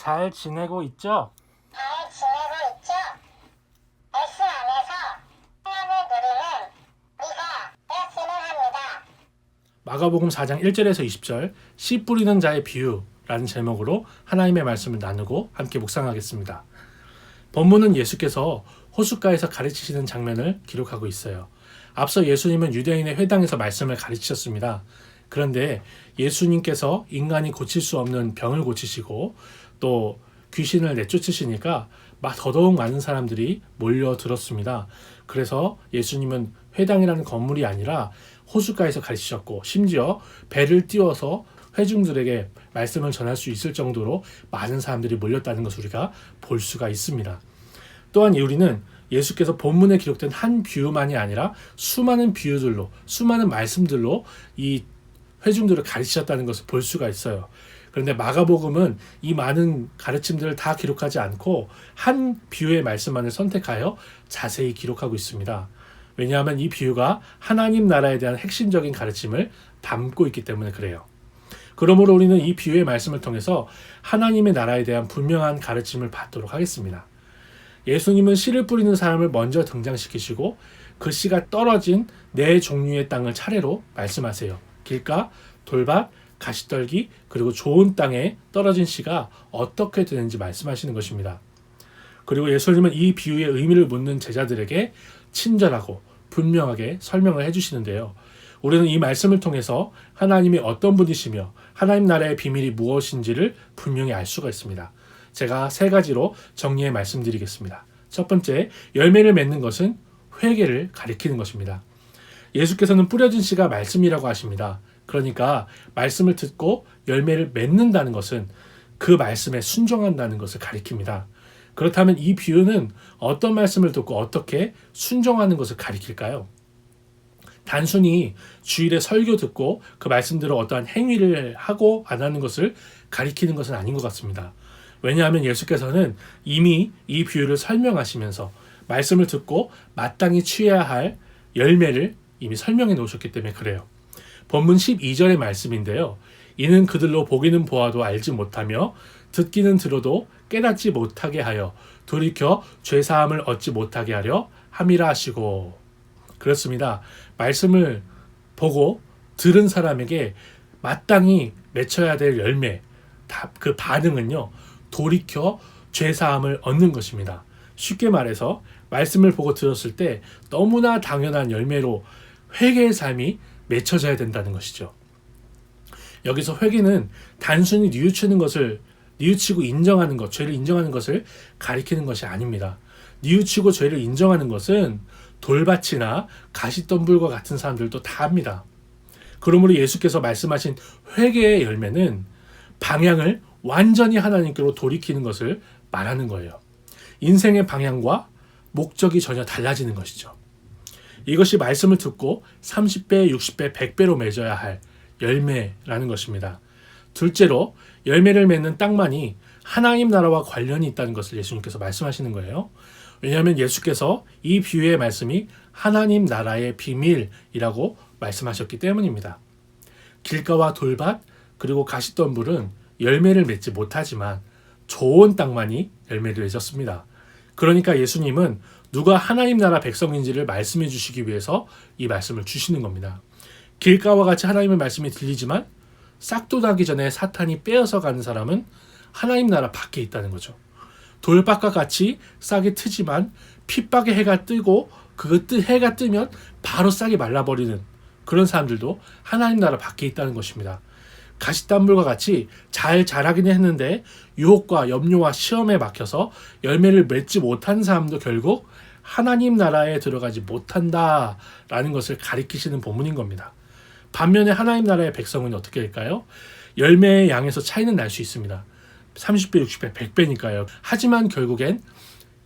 잘 지내고 있죠? 잘 지내고 있죠? S 안에서 평안을 누리는 네가 되었으면 합니다. 마가복음 4장 1절에서 20절 씨 뿌리는 자의 비유라는 제목으로 하나님의 말씀을 나누고 함께 묵상하겠습니다. 본문은 예수께서 호숫가에서 가르치시는 장면을 기록하고 있어요. 앞서 예수님은 유대인의 회당에서 말씀을 가르치셨습니다. 그런데 예수님께서 인간이 고칠 수 없는 병을 고치시고 또 귀신을 내쫓으시니까 더더욱 많은 사람들이 몰려들었습니다. 그래서 예수님은 회당이라는 건물이 아니라 호숫가에서 가르치셨고 심지어 배를 띄워서 회중들에게 말씀을 전할 수 있을 정도로 많은 사람들이 몰렸다는 것을 우리가 볼 수가 있습니다. 또한 우리는 예수께서 본문에 기록된 한 비유만이 아니라 수많은 비유들로 수많은 말씀들로 이 회중들을 가르치셨다는 것을 볼 수가 있어요. 그런데 마가복음은 이 많은 가르침들을 다 기록하지 않고 한 비유의 말씀만을 선택하여 자세히 기록하고 있습니다. 왜냐하면 이 비유가 하나님 나라에 대한 핵심적인 가르침을 담고 있기 때문에 그래요. 그러므로 우리는 이 비유의 말씀을 통해서 하나님의 나라에 대한 분명한 가르침을 받도록 하겠습니다. 예수님은 씨를 뿌리는 사람을 먼저 등장시키시고 그 씨가 떨어진 네 종류의 땅을 차례로 말씀하세요. 길가, 돌밭, 가시떨기, 그리고 좋은 땅에 떨어진 씨가 어떻게 되는지 말씀하시는 것입니다. 그리고 예수님은 이 비유의 의미를 묻는 제자들에게 친절하고 분명하게 설명을 해주시는데요. 우리는 이 말씀을 통해서 하나님이 어떤 분이시며 하나님 나라의 비밀이 무엇인지를 분명히 알 수가 있습니다. 제가 세 가지로 정리해 말씀드리겠습니다. 첫 번째, 열매를 맺는 것은 회개를 가리키는 것입니다. 예수께서는 뿌려진 씨가 말씀이라고 하십니다. 그러니까 말씀을 듣고 열매를 맺는다는 것은 그 말씀에 순종한다는 것을 가리킵니다. 그렇다면 이 비유는 어떤 말씀을 듣고 어떻게 순종하는 것을 가리킬까요? 단순히 주일에 설교 듣고 그 말씀대로 어떠한 행위를 하고 안 하는 것을 가리키는 것은 아닌 것 같습니다. 왜냐하면 예수께서는 이미 이 비유를 설명하시면서 말씀을 듣고 마땅히 취해야 할 열매를 이미 설명해 놓으셨기 때문에 그래요. 본문 12절의 말씀인데요. 이는 그들로 보기는 보아도 알지 못하며 듣기는 들어도 깨닫지 못하게 하여 돌이켜 죄사함을 얻지 못하게 하려 함이라 하시고. 그렇습니다. 말씀을 보고 들은 사람에게 마땅히 맺혀야 될 열매, 그 반응은요, 돌이켜 죄사함을 얻는 것입니다. 쉽게 말해서 말씀을 보고 들었을 때 너무나 당연한 열매로 회개의 삶이 맺혀져야 된다는 것이죠. 여기서 회개는 단순히 뉘우치고 인정하는 것, 죄를 인정하는 것을 가리키는 것이 아닙니다. 뉘우치고 죄를 인정하는 것은 돌밭이나 가시덤불과 같은 사람들도 다 합니다. 그러므로 예수께서 말씀하신 회개의 열매는 방향을 완전히 하나님께로 돌이키는 것을 말하는 거예요. 인생의 방향과 목적이 전혀 달라지는 것이죠. 이것이 말씀을 듣고 30배, 60배, 100배로 맺어야 할 열매라는 것입니다. 둘째로 열매를 맺는 땅만이 하나님 나라와 관련이 있다는 것을 예수님께서 말씀하시는 거예요. 왜냐하면 예수께서 이 비유의 말씀이 하나님 나라의 비밀이라고 말씀하셨기 때문입니다. 길가와 돌밭 그리고 가시덤불은 열매를 맺지 못하지만 좋은 땅만이 열매를 맺었습니다. 그러니까 예수님은 누가 하나님 나라 백성인지를 말씀해 주시기 위해서 이 말씀을 주시는 겁니다. 길가와 같이 하나님의 말씀이 들리지만 싹도 나기 전에 사탄이 빼앗아 가는 사람은 하나님 나라 밖에 있다는 거죠. 돌밭과 같이 싹이 트지만 핍박의 해가 뜨고 해가 뜨면 바로 싹이 말라버리는 그런 사람들도 하나님 나라 밖에 있다는 것입니다. 가시덤불과 같이 잘 자라기는 했는데 유혹과 염려와 시험에 막혀서 열매를 맺지 못한 사람도 결국 하나님 나라에 들어가지 못한다라는 것을 가리키시는 본문인 겁니다. 반면에 하나님 나라의 백성은 어떻게 될까요? 열매의 양에서 차이는 날 수 있습니다. 30배, 60배, 100배니까요. 하지만 결국엔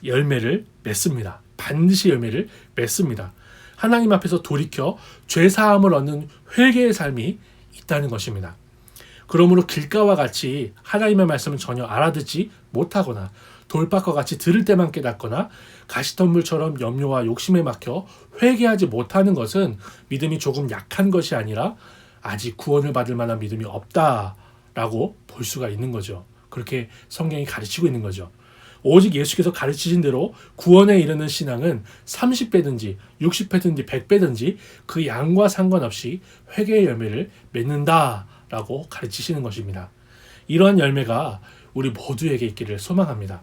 열매를 맺습니다. 반드시 열매를 맺습니다. 하나님 앞에서 돌이켜 죄사함을 얻는 회개의 삶이 있다는 것입니다. 그러므로 길가와 같이 하나님의 말씀을 전혀 알아듣지 못하거나 돌밭과 같이 들을 때만 깨닫거나 가시덤불처럼 염려와 욕심에 막혀 회개하지 못하는 것은 믿음이 조금 약한 것이 아니라 아직 구원을 받을 만한 믿음이 없다라고 볼 수가 있는 거죠. 그렇게 성경이 가르치고 있는 거죠. 오직 예수께서 가르치신 대로 구원에 이르는 신앙은 30배든지 60배든지 100배든지 그 양과 상관없이 회개의 열매를 맺는다라고 가르치시는 것입니다. 이러한 열매가 우리 모두에게 있기를 소망합니다.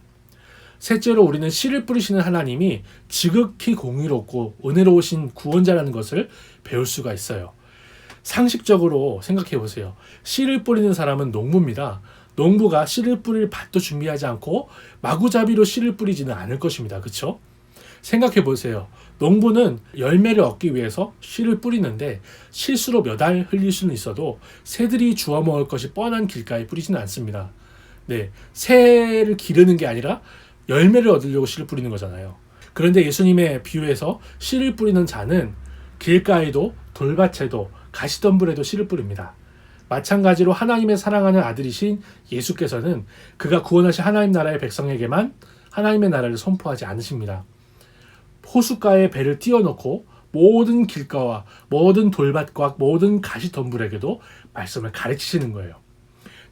셋째로 우리는 씨를 뿌리시는 하나님이 지극히 공의롭고 은혜로우신 구원자라는 것을 배울 수가 있어요. 상식적으로 생각해 보세요. 씨를 뿌리는 사람은 농부입니다. 농부가 씨를 뿌릴 밭도 준비하지 않고 마구잡이로 씨를 뿌리지는 않을 것입니다. 그렇죠? 생각해 보세요. 농부는 열매를 얻기 위해서 씨를 뿌리는데 실수로 몇 알 흘릴 수는 있어도 새들이 주워 먹을 것이 뻔한 길가에 뿌리지는 않습니다. 네, 새를 기르는 게 아니라 열매를 얻으려고 씨를 뿌리는 거잖아요. 그런데 예수님의 비유에서 씨를 뿌리는 자는 길가에도 돌밭에도 가시덤불에도 씨를 뿌립니다. 마찬가지로 하나님의 사랑하는 아들이신 예수께서는 그가 구원하신 하나님 나라의 백성에게만 하나님의 나라를 선포하지 않으십니다. 호숫가에 배를 띄워놓고 모든 길가와 모든 돌밭과 모든 가시덤불에게도 말씀을 가르치시는 거예요.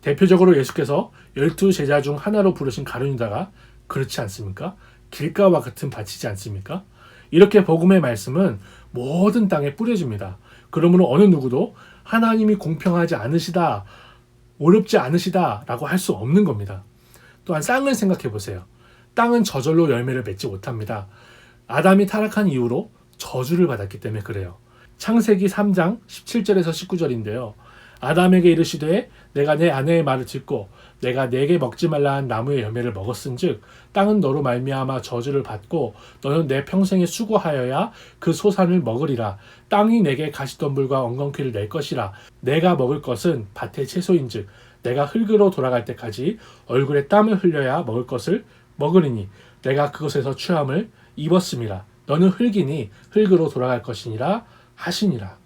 대표적으로 예수께서 12 제자 중 하나로 부르신 가룟유다가 그렇지 않습니까? 길가와 같은 밭이지 않습니까? 이렇게 복음의 말씀은 모든 땅에 뿌려집니다. 그러므로 어느 누구도 하나님이 공평하지 않으시다, 어렵지 않으시다 라고 할 수 없는 겁니다. 또한 땅을 생각해 보세요. 땅은 저절로 열매를 맺지 못합니다. 아담이 타락한 이후로 저주를 받았기 때문에 그래요. 창세기 3장 17절에서 19절인데요. 아담에게 이르시되 내가 내 아내의 말을 듣고 내가 내게 먹지 말라 한 나무의 열매를 먹었은즉 땅은 너로 말미암아 저주를 받고 너는 내 평생에 수고하여야 그 소산을 먹으리라. 땅이 내게 가시덤불과 엉겅퀴를 낼 것이라. 내가 먹을 것은 밭의 채소인즉 내가 흙으로 돌아갈 때까지 얼굴에 땀을 흘려야 먹을 것을 먹으리니 내가 그것에서 취함을 입었음이라. 너는 흙이니 흙으로 돌아갈 것이니라 하시니라.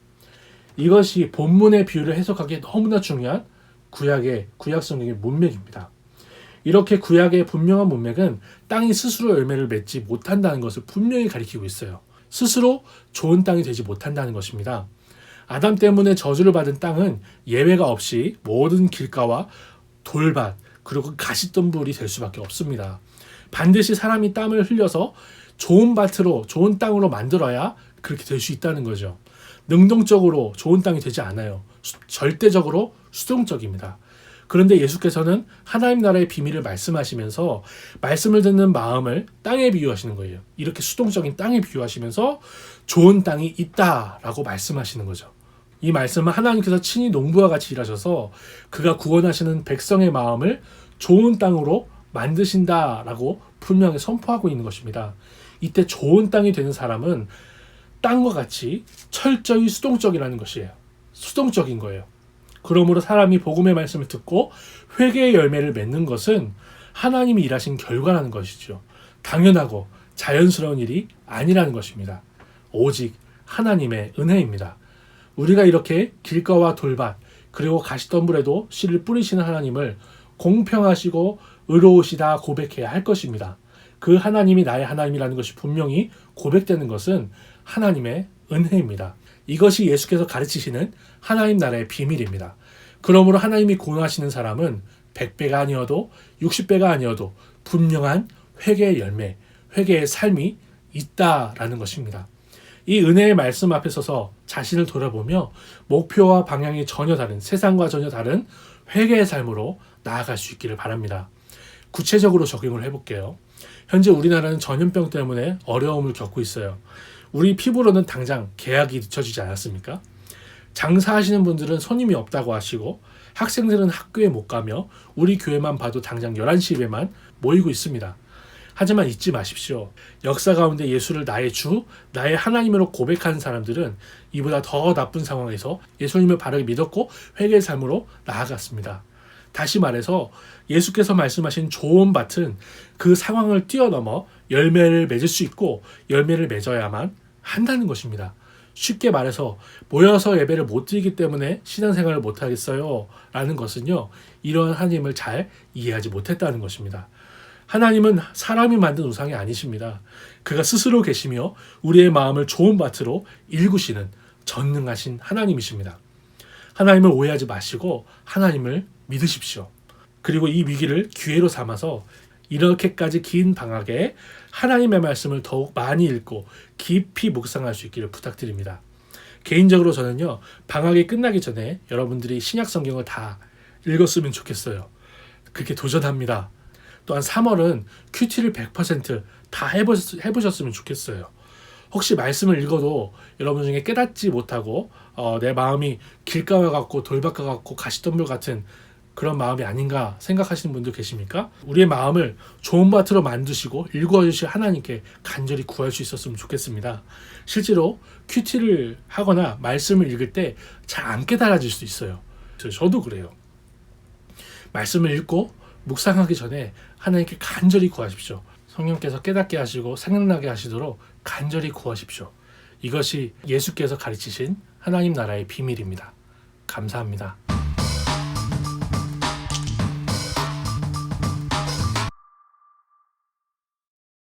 이것이 본문의 비유를 해석하기에 너무나 중요한 구약 성경의 문맥입니다. 이렇게 구약의 분명한 문맥은 땅이 스스로 열매를 맺지 못한다는 것을 분명히 가리키고 있어요. 스스로 좋은 땅이 되지 못한다는 것입니다. 아담 때문에 저주를 받은 땅은 예외가 없이 모든 길가와 돌밭 그리고 가시덤불이 될 수밖에 없습니다. 반드시 사람이 땀을 흘려서 좋은 밭으로 좋은 땅으로 만들어야 그렇게 될 수 있다는 거죠. 능동적으로 좋은 땅이 되지 않아요. 절대적으로 수동적입니다. 그런데 예수께서는 하나님 나라의 비밀을 말씀하시면서 말씀을 듣는 마음을 땅에 비유하시는 거예요. 이렇게 수동적인 땅에 비유하시면서 좋은 땅이 있다라고 말씀하시는 거죠. 이 말씀은 하나님께서 친히 농부와 같이 일하셔서 그가 구원하시는 백성의 마음을 좋은 땅으로 만드신다라고 분명히 선포하고 있는 것입니다. 이때 좋은 땅이 되는 사람은 땅과 같이 철저히 수동적이라는 것이에요. 수동적인 거예요. 그러므로 사람이 복음의 말씀을 듣고 회개의 열매를 맺는 것은 하나님이 일하신 결과라는 것이죠. 당연하고 자연스러운 일이 아니라는 것입니다. 오직 하나님의 은혜입니다. 우리가 이렇게 길가와 돌밭 그리고 가시덤불에도 씨를 뿌리시는 하나님을 공평하시고 의로우시다 고백해야 할 것입니다. 그 하나님이 나의 하나님이라는 것이 분명히 고백되는 것은 하나님의 은혜입니다. 이것이 예수께서 가르치시는 하나님 나라의 비밀입니다. 그러므로 하나님이 구원하시는 사람은 100배가 아니어도 60배가 아니어도 분명한 회개의 열매, 회개의 삶이 있다라는 것입니다. 이 은혜의 말씀 앞에 서서 자신을 돌아보며 목표와 방향이 전혀 다른, 세상과 전혀 다른 회개의 삶으로 나아갈 수 있기를 바랍니다. 구체적으로 적용을 해볼게요. 현재 우리나라는 전염병 때문에 어려움을 겪고 있어요. 우리 피부로는 당장 계약이 늦춰지지 않았습니까? 장사하시는 분들은 손님이 없다고 하시고 학생들은 학교에 못 가며 우리 교회만 봐도 당장 11시 예배만 모이고 있습니다. 하지만 잊지 마십시오. 역사 가운데 예수를 나의 주, 나의 하나님으로 고백하는 사람들은 이보다 더 나쁜 상황에서 예수님을 바르게 믿었고 회개의 삶으로 나아갔습니다. 다시 말해서 예수께서 말씀하신 좋은 밭은 그 상황을 뛰어넘어 열매를 맺을 수 있고 열매를 맺어야만 한다는 것입니다. 쉽게 말해서 모여서 예배를 못 드리기 때문에 신앙생활을 못 하겠어요 라는 것은요, 이런 하나님을 잘 이해하지 못했다는 것입니다. 하나님은 사람이 만든 우상이 아니십니다. 그가 스스로 계시며 우리의 마음을 좋은 밭으로 일구시는 전능하신 하나님이십니다. 하나님을 오해하지 마시고 하나님을 믿으십시오. 그리고 이 위기를 기회로 삼아서 이렇게까지 긴 방학에 하나님의 말씀을 더욱 많이 읽고 깊이 묵상할 수 있기를 부탁드립니다. 개인적으로 저는요, 방학이 끝나기 전에 여러분들이 신약 성경을 다 읽었으면 좋겠어요. 그렇게 도전합니다. 또한 3월은 큐티를 100%다 해보셨으면 좋겠어요. 혹시 말씀을 읽어도 여러분 중에 깨닫지 못하고 내 마음이 길가와 같고 돌밭과 같고 가시덤불 같은 그런 마음이 아닌가 생각하시는 분도 계십니까? 우리의 마음을 좋은 밭으로 만드시고 일구어주실 하나님께 간절히 구할 수 있었으면 좋겠습니다. 실제로 큐티를 하거나 말씀을 읽을 때 잘 안 깨달아질 수 있어요. 저도 그래요. 말씀을 읽고 묵상하기 전에 하나님께 간절히 구하십시오. 성령께서 깨닫게 하시고 생각나게 하시도록 간절히 구하십시오. 이것이 예수께서 가르치신 하나님 나라의 비밀입니다. 감사합니다.